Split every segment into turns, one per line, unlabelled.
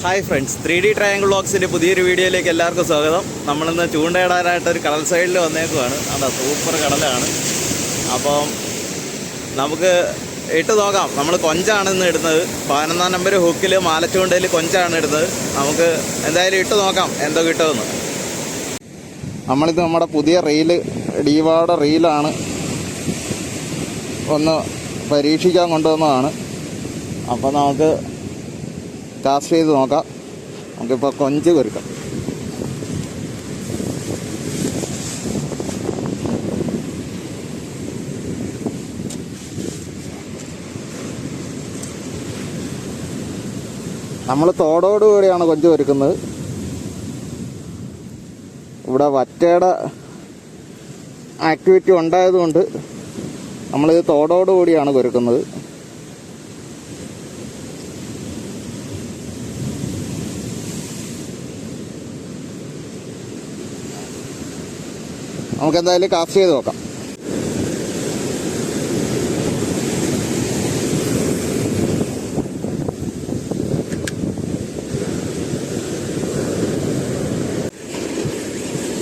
Hi friends, 3D triangle വ്ളോഗ്സിൻ്റെ പുതിയൊരു വീഡിയോയിലേക്ക് എല്ലാവർക്കും സ്വാഗതം. നമ്മളിന്ന് ചൂണ്ടയിടാനായിട്ടൊരു കടൽ സൈഡിൽ വന്നേക്കുവാണ്. അതാ സൂപ്പർ കടലാണ്. അപ്പം നമുക്ക് ഇട്ട് നോക്കാം. നമ്മൾ കൊഞ്ചാണ് ഇന്ന് ഇടുന്നത്. 11 നമ്പർ ഹുക്കിൽ മാലച്ചൂണ്ടയിൽ കൊഞ്ചാണ് ഇടുന്നത്. നമുക്ക് എന്തായാലും ഇട്ട് നോക്കാം എന്തോ കിട്ടുമെന്ന്. നമ്മളിത് നമ്മുടെ പുതിയ റീല്, ഡീവാടെ റീലാണ്, ഒന്ന് പരീക്ഷിക്കാൻ കൊണ്ടുവന്നതാണ്. അപ്പം നമുക്ക് കാസ്റ്റ് ചെയ്ത് നോക്കാം. നമുക്കിപ്പോൾ കൊഞ്ച് കൊരുക്കാം. നമ്മൾ തോടോടുകൂടിയാണ് കൊഞ്ച് കൊരുക്കുന്നത്. ഇവിടെ വറ്റയുടെ ആക്ടിവിറ്റി ഉണ്ടായതുകൊണ്ട് നമ്മളിത് തോടോടുകൂടിയാണ് കൊരുക്കുന്നത്. നമുക്കെന്തായാലും കാസ്റ്റ് ചെയ്ത് നോക്കാം.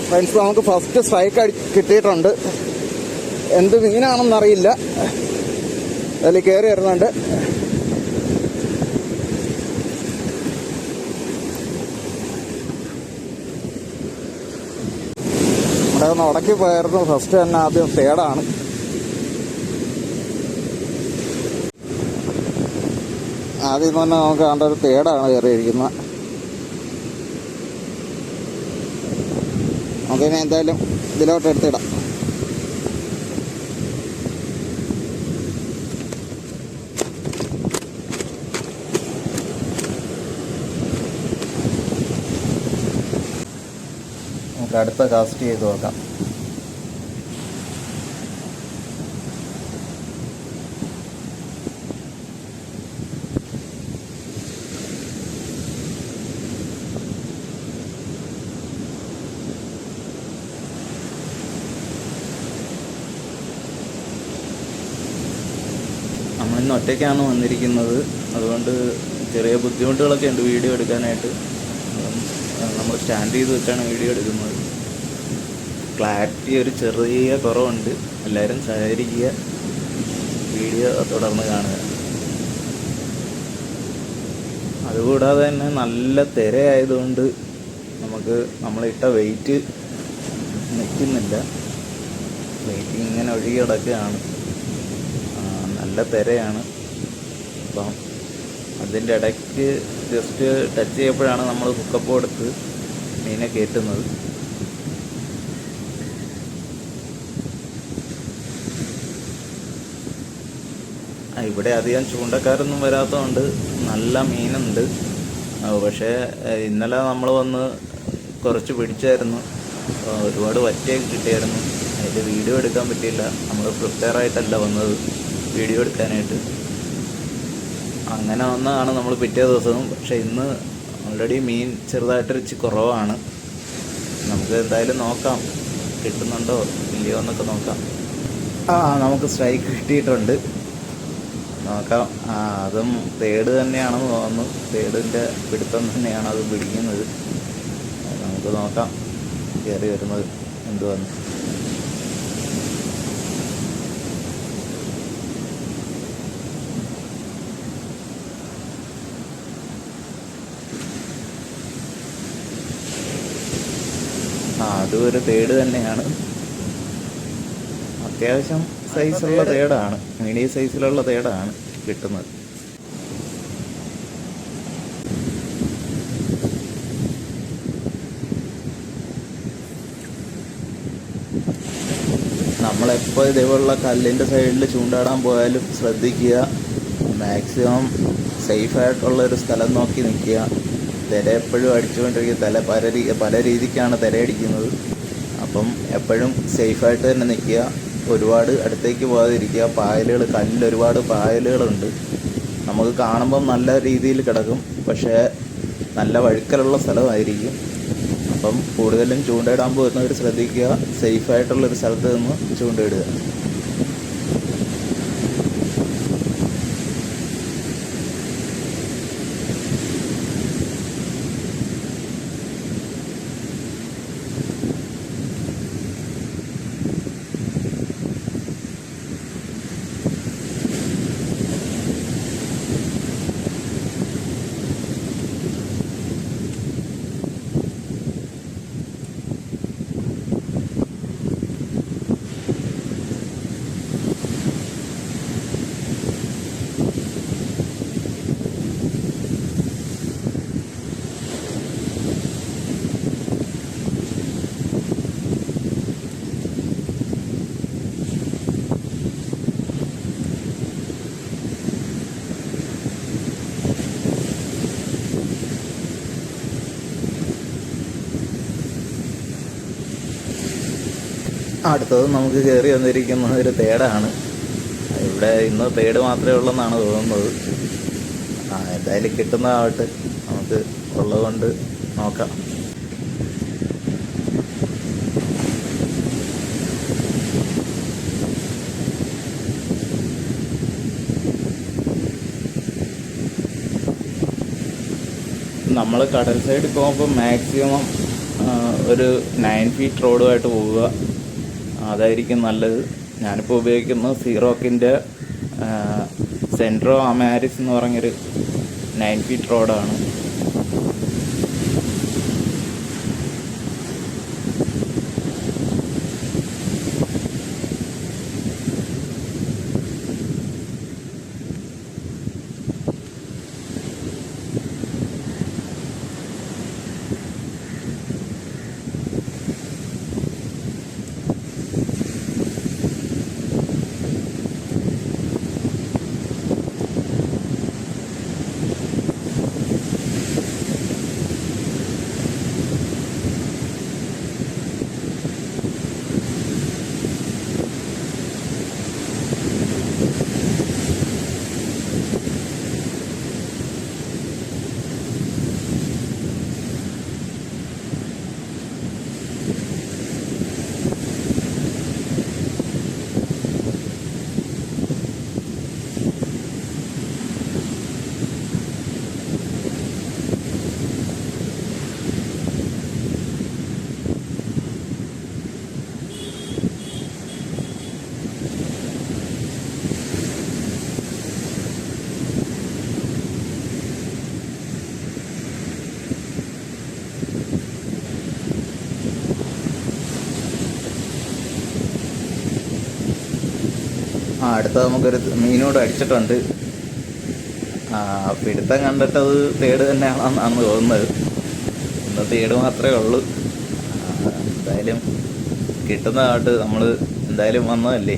ഫ്രണ്ട്സ്, നമുക്ക് ഫസ്റ്റ് സ്ട്രൈക്ക് കിട്ടിയിട്ടുണ്ട്. എന്ത് മീനാണെന്നറിയില്ല. അതിൽ കയറി വരുന്നുണ്ട്. ഇവിടെ ഒന്ന് ഉടക്കി പോയായിരുന്നു. ഫസ്റ്റ് തന്നെ ആദ്യം തേടാണ്. ആദ്യം തന്നെ നമുക്ക് കണ്ട ഒരു തേടാണ് കയറിയിരിക്കുന്നത്. നമുക്കിനി എന്തായാലും ഇതിലോട്ട് എടുത്തിടാം. നമുക്ക് അടുത്ത കാസ്റ്റ് ചെയ്ത് നോക്കാം. നമ്മളിന്ന് ഒറ്റയ്ക്കാണ് വന്നിരിക്കുന്നത്. അതുകൊണ്ട് ചെറിയ ബുദ്ധിമുട്ടുകളൊക്കെ ഉണ്ട് വീഡിയോ എടുക്കാനായിട്ട്. നമ്മൾ സ്റ്റാൻഡ് ചെയ്ത് വെച്ചാണ് വീഡിയോ എടുക്കുന്നത്. ക്ലാരിറ്റി ഒരു ചെറിയ കുറവുണ്ട്. എല്ലാവരും സഹകരിക്കുക. വീഡിയോ തുടർന്ന് കാണുക. അതുകൂടാതെ തന്നെ നല്ല തിരയായതുകൊണ്ട് നമുക്ക് നമ്മളിട്ട വെയിറ്റ് നിൽക്കുന്നില്ല. വെയിറ്റ് ഇങ്ങനെ ഒഴുകി കിടക്കുകയാണ്. നല്ല തിരയാണ്. അപ്പം അതിൻ്റെ ഇടയ്ക്ക് ജസ്റ്റ് ടച്ച് ചെയ്യപ്പോഴാണ് നമ്മൾ ഹുക്കപ്പ് കൊടുത്ത് മീനെ കയറ്റുന്നത്. ഇവിടെ അധികം ചൂണ്ടക്കാരൊന്നും വരാത്തതുകൊണ്ട് നല്ല മീനുണ്ട്. പക്ഷേ ഇന്നലെ നമ്മൾ വന്ന് കുറച്ച് പിടിച്ചായിരുന്നു. ഒരുപാട് വറ്റയൊക്കെ കിട്ടിയായിരുന്നു. അതിൻ്റെ വീഡിയോ എടുക്കാൻ പറ്റിയില്ല. നമ്മൾ പ്രിപ്പയർ ആയിട്ടല്ല വന്നത് വീഡിയോ എടുക്കാനായിട്ട്. അങ്ങനെ വന്നതാണ് നമ്മൾ പിറ്റേ ദിവസവും. പക്ഷെ ഇന്ന് ഓൾറെഡി മീൻ ചെറുതായിട്ടൊരു കുറവാണ്. നമുക്ക് എന്തായാലും നോക്കാം കിട്ടുന്നുണ്ടോ ഇല്ലയോ എന്നൊക്കെ നോക്കാം. നമുക്ക് സ്ട്രൈക്ക് കിട്ടിയിട്ടുണ്ട്. നോക്കാം. അതും തേട് തന്നെയാണെന്ന് തോന്നുന്നു. തേടിൻ്റെ പിടുത്തം തന്നെയാണ് അത് പിടിക്കുന്നത്. നമുക്ക് നോക്കാം കയറി വരുന്നത് എന്തുവന്ന്. അതും ഒരു തേട് തന്നെയാണ്. അത്യാവശ്യം സൈസുള്ള തേടാണ്. മീഡിയം സൈസിലുള്ള തേടാണ് കിട്ടുന്നത്. നമ്മളെപ്പോൾ ഇതേപോലുള്ള കല്ലിൻ്റെ സൈഡിൽ ചൂണ്ടാടാൻ പോയാലും ശ്രദ്ധിക്കുക. മാക്സിമം സേഫായിട്ടുള്ളൊരു സ്ഥലം നോക്കി നിൽക്കുക. തിര എപ്പോഴും അടിച്ചുകൊണ്ടിരിക്കുക. പല രീതിക്കാണ് തിരയടിക്കുന്നത്. അപ്പം എപ്പോഴും സേഫായിട്ട് തന്നെ നിൽക്കുക. ഒരുപാട് അടുത്തേക്ക് പോകാതിരിക്കുക. പായലുകൾ, കല്ലിൽ ഒരുപാട് പായലുകളുണ്ട്. നമുക്ക് കാണുമ്പം നല്ല രീതിയിൽ കിടക്കും, പക്ഷേ നല്ല വഴുക്കലുള്ള സ്ഥലമായിരിക്കും. അപ്പം കൂടുതലും ചൂണ്ടയിടാൻ പോകുന്നവർ ശ്രദ്ധിക്കുക. സേഫായിട്ടുള്ളൊരു സ്ഥലത്ത് നിന്ന് ചൂണ്ടയിടുക. അടുത്തത് നമുക്ക് കയറി വന്നിരിക്കുന്ന ഒരു തേടാണ്. ഇവിടെ ഇന്ന് തേട് മാത്രമേ ഉള്ളെന്നാണ് തോന്നുന്നത്. എന്തായാലും കിട്ടുന്നതാവട്ടെ, നമുക്ക് ഉള്ളതുകൊണ്ട് നോക്കാം. നമ്മൾ കടൽ സൈഡിൽ പോകുമ്പോൾ മാക്സിമം ഒരു 9 ഫീറ്റ് റോഡുമായിട്ട് പോവുക, അതായിരിക്കും നല്ലത്. ഞാനിപ്പോൾ ഉപയോഗിക്കുന്നത് സീറോക്കിൻ്റെ സെൻട്രോ അമാരിസ് എന്ന് പറഞ്ഞൊരു 9 ഫീറ്റ് റോഡാണ്. അടുത്ത നമുക്കൊരു മീനോട് അടിച്ചിട്ടുണ്ട്. പിടുത്തം കണ്ടിട്ടത് തേട് തന്നെയാണെന്നാണ് തോന്നുന്നത്. ഇന്ന് തേട് മാത്രമേ ഉള്ളൂ. എന്തായാലും കിട്ടുന്നതായിട്ട് നമ്മൾ എന്തായാലും വന്നതല്ലേ.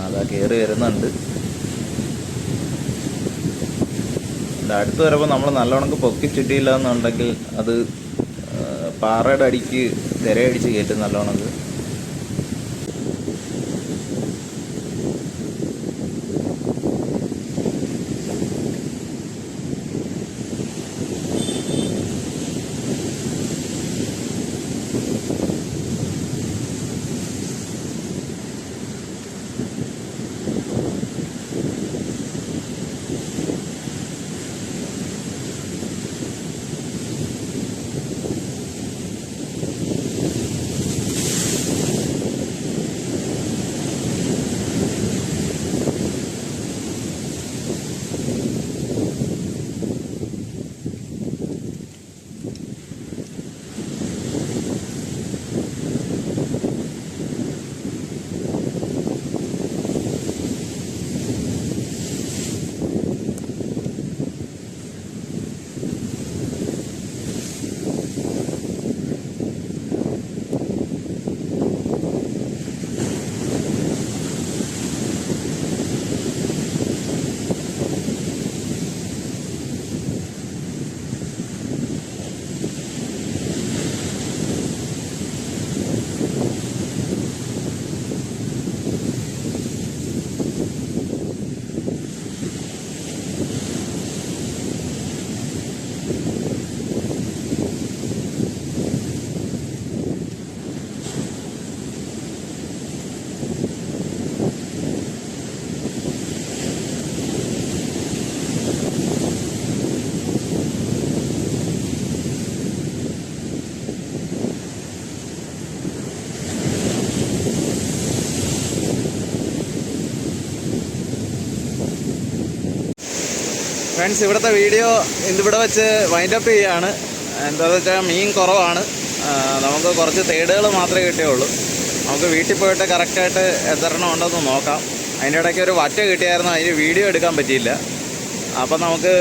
അതാ കയറി വരുന്നുണ്ട്. അടുത്ത് വരുമ്പോൾ നമ്മൾ നല്ലോണം പൊക്കി ചുറ്റിയില്ല എന്നുണ്ടെങ്കിൽ അത് പാറയുടെ അടിക്ക് തിരയടിച്ച് കയറ്റും നല്ലോണം. ഫ്രണ്ട്സ്, ഇവിടുത്തെ വീഡിയോ ഇതിവിടെ വെച്ച് വൈൻഡപ്പ് ചെയ്യുകയാണ്. എന്താണെന്ന് വെച്ചാൽ മീൻ കുറവാണ്. നമുക്ക് കുറച്ച് തേടുകൾ മാത്രമേ കിട്ടിയുള്ളൂ. നമുക്ക് വീട്ടിൽ പോയിട്ട് കറക്റ്റായിട്ട് എത്രണ്ണം ഉണ്ടെന്ന് നോക്കാം. അതിൻ്റെ ഇടയ്ക്ക് ഒരു വറ്റ കിട്ടിയായിരുന്നു, അതിന് വീഡിയോ എടുക്കാൻ പറ്റിയില്ല. അപ്പം നമുക്ക്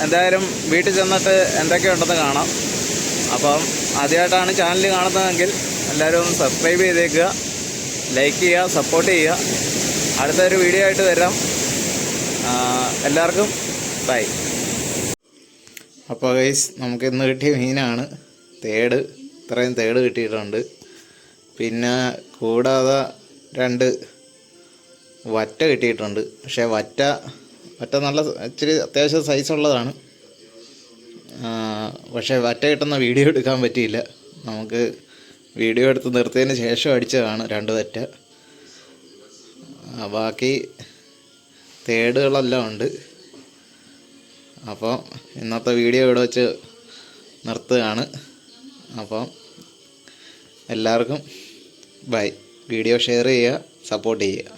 എന്തായാലും വീട്ടിൽ ചെന്നിട്ട് എന്തൊക്കെയുണ്ടെന്ന് കാണാം. അപ്പം ആദ്യമായിട്ടാണ് ചാനൽ കാണുന്നതെങ്കിൽ എല്ലാവരും ഒന്ന് സബ്സ്ക്രൈബ് ചെയ്തേക്കുക, ലൈക്ക് ചെയ്യുക, സപ്പോർട്ട് ചെയ്യുക. അടുത്തൊരു വീഡിയോ ആയിട്ട് വരാം. എല്ലാവർക്കും ബൈ. അപ്പോൾ ഗൈസ്, നമുക്ക് ഇന്ന് കിട്ടിയ മീനാണ് തേട്. ഇത്രയും തേട് കിട്ടിയിട്ടുണ്ട്. പിന്നെ കൂടാതെ 2 വറ്റ കിട്ടിയിട്ടുണ്ട്. പക്ഷേ വറ്റ നല്ല ഇച്ചിരി അത്യാവശ്യം സൈസുള്ളതാണ്. പക്ഷേ വറ്റ കിട്ടുന്ന വീഡിയോ എടുക്കാൻ പറ്റിയില്ല. നമുക്ക് വീഡിയോ എടുത്ത് നിർത്തിയതിന് ശേഷം അടിച്ചതാണ് 2 വറ്റ. ബാക്കി തേടുകളെല്ലാം ഉണ്ട്. അപ്പോൾ ഇന്നത്തെ വീഡിയോ ഇവിടെ വെച്ച് നിർത്തുകയാണ്. അപ്പം എല്ലാവർക്കും ബൈ. വീഡിയോ ഷെയർ ചെയ്യുക, സപ്പോർട്ട് ചെയ്യുക.